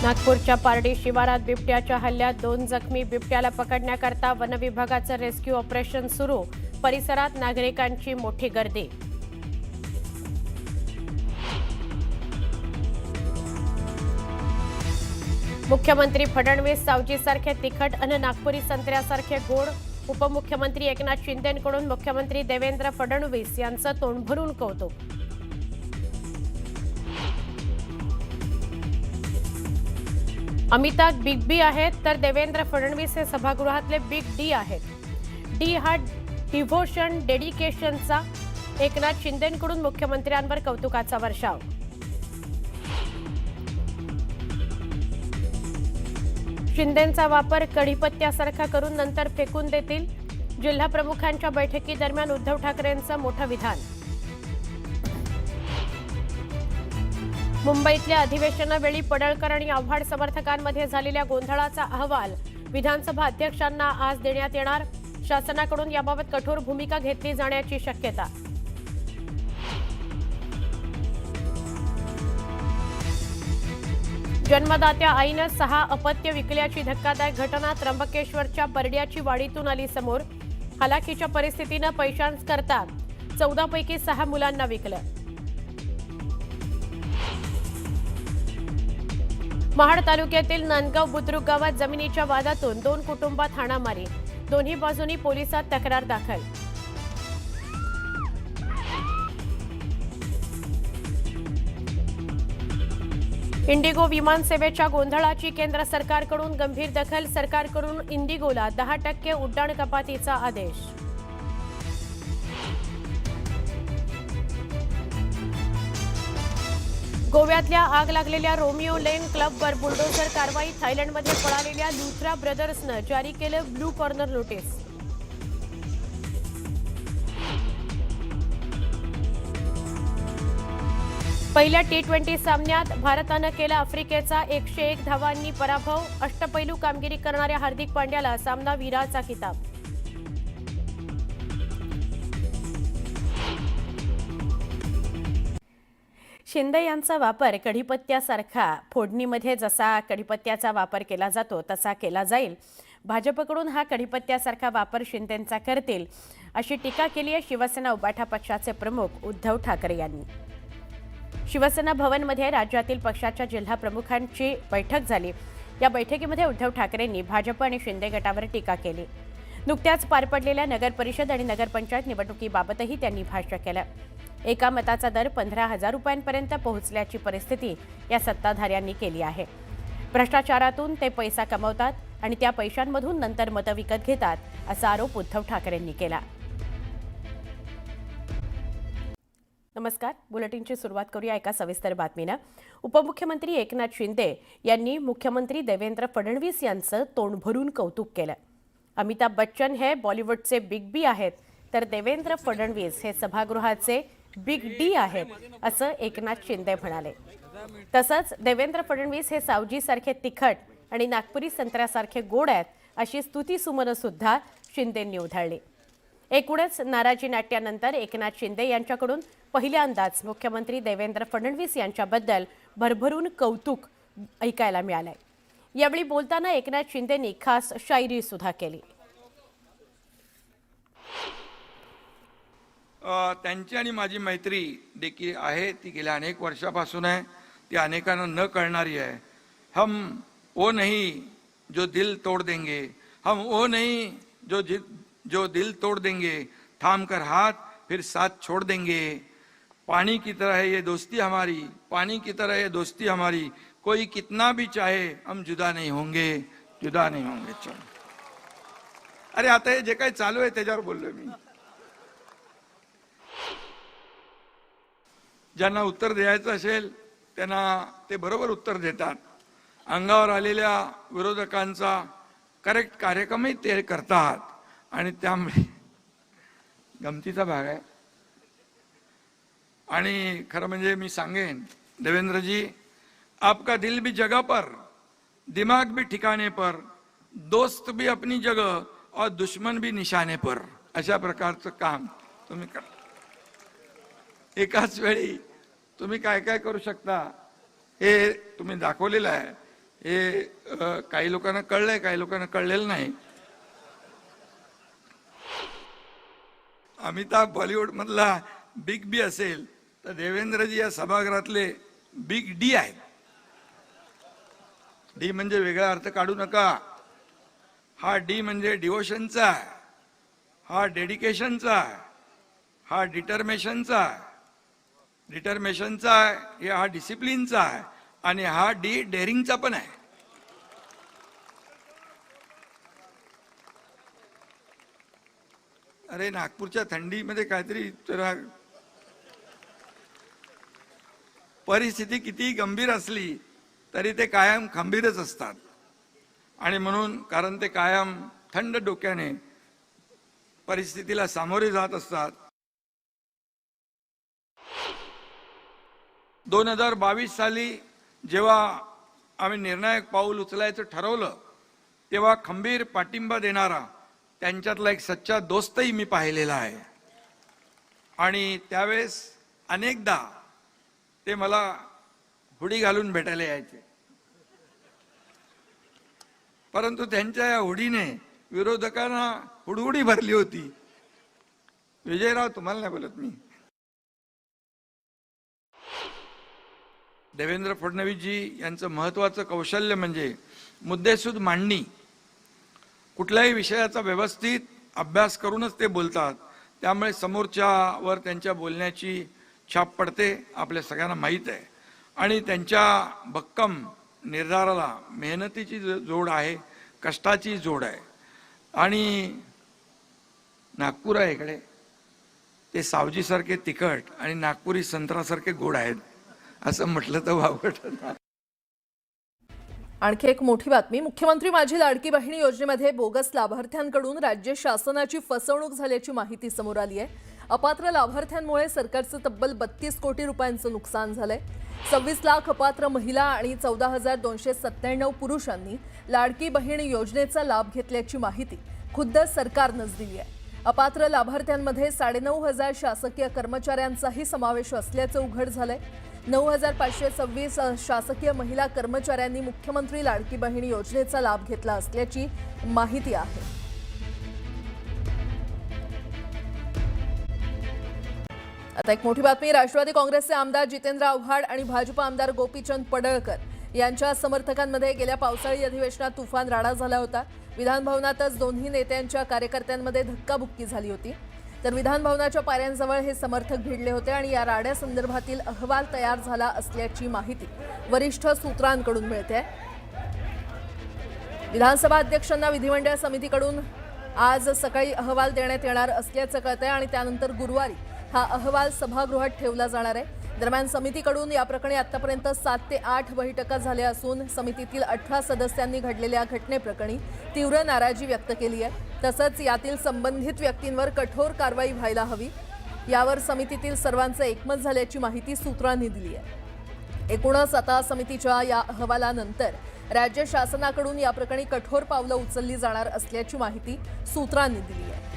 नागपूरच्या पारडी शिवारात बिबट्याच्या हल्ल्यात 2 जखमी. बिबट्याला पकडण्याकरता वनविभागाचं रेस्क्यू ऑपरेशन सुरू. परिसरात नागरिकांची मोठी गर्दी. मुख्यमंत्री फडणवीस सावजीसारखे तिखट आणि नागपुरी संत्र्यासारखे गोड. उपमुख्यमंत्री एकनाथ शिंदेंकडून मुख्यमंत्री देवेंद्र फडणवीस यांचं तोंड भरून कौतुक. अमिताभ बिग बी आहेत तर देवेंद्र फडणवीस हे सभागृहातले बिग डी आहेत. डी हा डिव्होशन डेडिकेशनचा. एकनाथ शिंदेंकडून मुख्यमंत्र्यांवर कौतुकाचा वर्षाव. शिंदेंचा वापर कढीपत्त्यासारखा करून नंतर फेकून देतील. जिल्हा प्रमुखांच्या बैठकीदरम्यान उद्धव ठाकरेंचं मोठं विधान. मुंबईतल्या अधिवेशनावेळी पडळकर आणि आव्हाड समर्थकांमध्ये झालेल्या गोंधळाचा अहवाल विधानसभा अध्यक्षांना आज देण्यात येणार. शासनाकडून याबाबत कठोर भूमिका घेतली जाण्याची शक्यता. जन्मदात्या आईनं 6 अपत्य विकल्याची धक्कादायक घटना. त्र्यंबकेश्वरच्या बर्ड्याची वाडीतून आली समोर. हलाखीच्या परिस्थितीनं पैशांकरता 14 पैकी 6 मुलांना विकलं. महाड तालुक्यातील नांदगाव बुद्रुक गावात जमिनीच्या वादातून 2 कुटुंबात हाणामारी. दोन्ही बाजूंनी पोलिसात तक्रार दाखल. इंडिगो विमानसेवेच्या गोंधळाची केंद्र सरकारकडून गंभीर दखल. सरकारकडून इंडिगोला 10% उड्डाण कपातीचा आदेश. गोव्यातल्या आग लागलेल्या रोमिओ लेन क्लबवर बुलडोझर कारवाई. थायलंडमध्ये पळालेल्या लुथरा ब्रदर्सनं जारी केलं ब्लू कॉर्नर नोटीस. पहिल्या T20 सामन्यात भारतानं केला आफ्रिकेचा 101 धावांनी पराभव. अष्टपैलू कामगिरी करणाऱ्या हार्दिक पांड्याला सामनावीराचा किताब. शिंदे यांचा वापर कढीपत्त्यासारखा. फोडणीमध्ये जसा कढीपत्त्याचा वापर केला जातो तसा केला जाईल. भाजपकडून हा कढीपत्त्यासारखा वापर शिंदेंचा करतील अशी टीका केली आहे शिवसेना उबाठा पक्षाचे प्रमुख उद्धव ठाकरे यांनी. शिवसेना भवनमध्ये राज्यातील पक्षाच्या जिल्हा प्रमुखांची बैठक झाली. या बैठकीमध्ये उद्धव ठाकरेंनी भाजप आणि शिंदे गटावर टीका केली. नुकत्याच पार पडलेल्या नगरपरिषद आणि नगरपंचायत निवडणुकीबाबतही त्यांनी भाष्य केलं. एका मताचा दर 15,000 रुपयांपर्यंत पोहोचल्याची परिस्थिती या सत्ताधाऱ्यांनी केली आहे. भ्रष्टाचारातून ते पैसा कमवतात आणि त्या पैशांमधून नंतर मतं विकत घेतात असा आरोप उद्धव ठाकरेंनी केला. नमस्कार. बुलेटिनची सुरुवात करूया एका सविस्तर बातमीनं. उपमुख्यमंत्री एकनाथ शिंदे यांनी मुख्यमंत्री देवेंद्र फडणवीस यांचं तोंड भरून कौतुक केलं. अमिताभ बच्चन हे बॉलिवूडचे बिग बी आहेत तर देवेंद्र फडणवीस हे सभागृहाचे बिग डी आहेत असं एकनाथ शिंदे म्हणाले. तसंच देवेंद्र फडणवीस हे सावजीसारखे तिखट आणि नागपुरी संत्र्यासारखे गोड आहेत अशी स्तुतीसुमनं सुद्धा शिंदेंनी उधळली. एकूणच नाराजी नाट्यानंतर एकनाथ शिंदे यांच्याकडून पहिल्यांदाच मुख्यमंत्री देवेंद्र फडणवीस यांच्याबद्दल भरभरून कौतुक ऐकायला मिळालंय. यावेळी बोलताना एकनाथ शिंदेंनी खास शायरी सुद्धा केली. त्यांची आणि माझी मैत्री देखील आहे ती गेल्या अनेक वर्षापासून आहे. ती अनेकांना न कळणारी आहे. हम वो नहीं जो दिल तोड़ देंगे, हम वो नहीं जो दिल तोड़ देंगे, थाम कर हाथ फिर साथ छोड़ देंगे. पानी की तरह है ये दोस्ती हमारी, पानी की तरह ये दोस्ती हमारी, कोई कितना भी चाहे हम जुदा नहीं होंगे, जुदा नहीं होंगे. चलो अरे आता हे जे काही चालू आहे त्याच्यावर बोललोय मी. ज्यांना उत्तर द्यायचं असेल त्यांना ते बरोबर उत्तर देतात. अंगावर आलेल्या विरोधकांचा करेक्ट कार्यक्रमही ते करतात आणि त्यामुळे गमतीचा भाग आहे. आणि खरं म्हणजे मी सांगेन देवेंद्रजी, आपका दिल भी जगह पर, दिमाग भी ठिकाने पर, दोस्त भी अपनी जगह और दुश्मन भी निशाने पर, अशा प्रकारचं काम तुम्ही करा. एकाच वेळी तुम्ही काय काय करू शकता हे तुम्ही दाखवलेलं आहे. हे काही लोकांना कळलंय, काही लोकांना कळलेलं नाही. अमिताभ बॉलिवूड मधला बिग बी असेल तर देवेंद्रजी या सभागृहातले बिग डी आहेत. डी म्हणजे वेगळा अर्थ काढू नका. हा डी म्हणजे डिवोशनचा आहे, हा डेडिकेशनचा आहे, हा डिटर्मिनेशनचा आहे, हा डिसिप्लिनचा आहे आणि हा डी डेअरिंगचा पण आहे. अरे नागपूरच्या थंडीमध्ये काहीतरी जरा परिस्थिती किती गंभीर असली तरी ते कायम खंबीरच असतात. आणि म्हणून कारण ते कायम थंड डोक्याने परिस्थितीला सामोरे जात असतात. 2022 साली जेव्हा आम्ही निर्णायक पाऊल उचलायचं ठरवलं तेव्हा खंबीर पाठिंबा देणारा त्यांच्यातला एक सच्चा दोस्तही मी पाहिलेला आहे. आणि त्यावेळेस अनेकदा ते मला हुडी घालून भेटायला यायचे, परंतु त्यांच्या या हुडीने विरोधकांना हुडहुडी भरली होती. विजयराव, तुम्हाला नाही बोलत मी. देवेंद्र फडणवीसजी यांचं महत्वाचं कौशल्य म्हणजे मुद्देसूद मांडणी. कुठल्याही विषयाचा व्यवस्थित अभ्यास करूनच ते बोलतात, त्यामुळे समोरच्यावर त्यांच्या बोलण्याची छाप पडते, आपल्या सगळ्यांना माहीत आहे. आणि त्यांच्या भक्कम निर्धाराला मेहनतीची जोड आहे, कष्टाची जोड आहे. आणि नागपूर आहे इकडे, ते सावजीसारखे तिखट आणि नागपुरी संत्रासारखे गोड आहेत असं म्हटलं तर वावगं. आणखी एक मोठी बातमी. मुख्यमंत्री माझी लाडकी बहीण योजनेमध्ये बोगस लाभार्थ्यांकडून राज्य शासनाची फसवणूक झाल्याची माहिती समोर आली आहे. अपात्र लाभार्थ्यांमुळे सरकारचं तब्बल 32 कोटी रुपयांचं नुकसान झालंय. 26 लाख अपात्र महिला आणि 14,297 पुरुषांनी लाडकी बहीण योजनेचा लाभ घेतल्याची माहिती खुद्द सरकारनंच दिली आहे. अपात्र लाभार्थ्यांमध्ये 9,500 शासकीय कर्मचाऱ्यांचाही समावेश असल्याचं उघड झालंय. 9,526 शासकीय महिला कर्मचाऱ्यांनी मुख्यमंत्री लाडकी बहीण योजनेचा लाभ घेतला असल्याची माहिती आहे. आता एक मोठी बातमी. राष्ट्रवादी काँग्रेसचे आमदार जितेंद्र आव्हाड आणि भाजप आमदार गोपीचंद पडळकर यांच्या समर्थकांमध्ये गेल्या पावसाळी अधिवेशनात तुफान राडा झाला होता. विधानभवनातच दोन्ही नेत्यांच्या कार्यकर्त्यांमध्ये धक्काबुक्की झाली होती. तर विधानभवनाच्या पायऱ्यांजवळ हे समर्थक भिडले होते आणि या राड्यासंदर्भातील अहवाल तयार झाला असल्याची माहिती वरिष्ठ सूत्रांकडून मिळते. विधानसभा अध्यक्षांना विधिमंडळ समितीकडून आज सकाळी अहवाल देण्यात येणार असल्याचं कळतंय आणि त्यानंतर गुरुवारी हा अहवाल सभागृहात ठेवला जाणार आहे. दरम्यान समितीकडून या प्रकरणी आतापर्यंत 7 ते 8 बैठका झाल्या असून समितीतील 18 सदस्यांनी घडलेल्या घटनेप्रकरणी तीव्र नाराजी व्यक्त केली आहे. तसंच यातील संबंधित व्यक्तींवर कठोर कारवाई व्हायला हवी यावर समितीतील सर्वांचं एकमत झाल्याची माहिती सूत्रांनी दिली आहे. एकूणच आता समितीच्या या अहवालानंतर राज्य शासनाकडून या प्रकरणी कठोर पावलं उचलली जाणार असल्याची माहिती सूत्रांनी दिली आहे.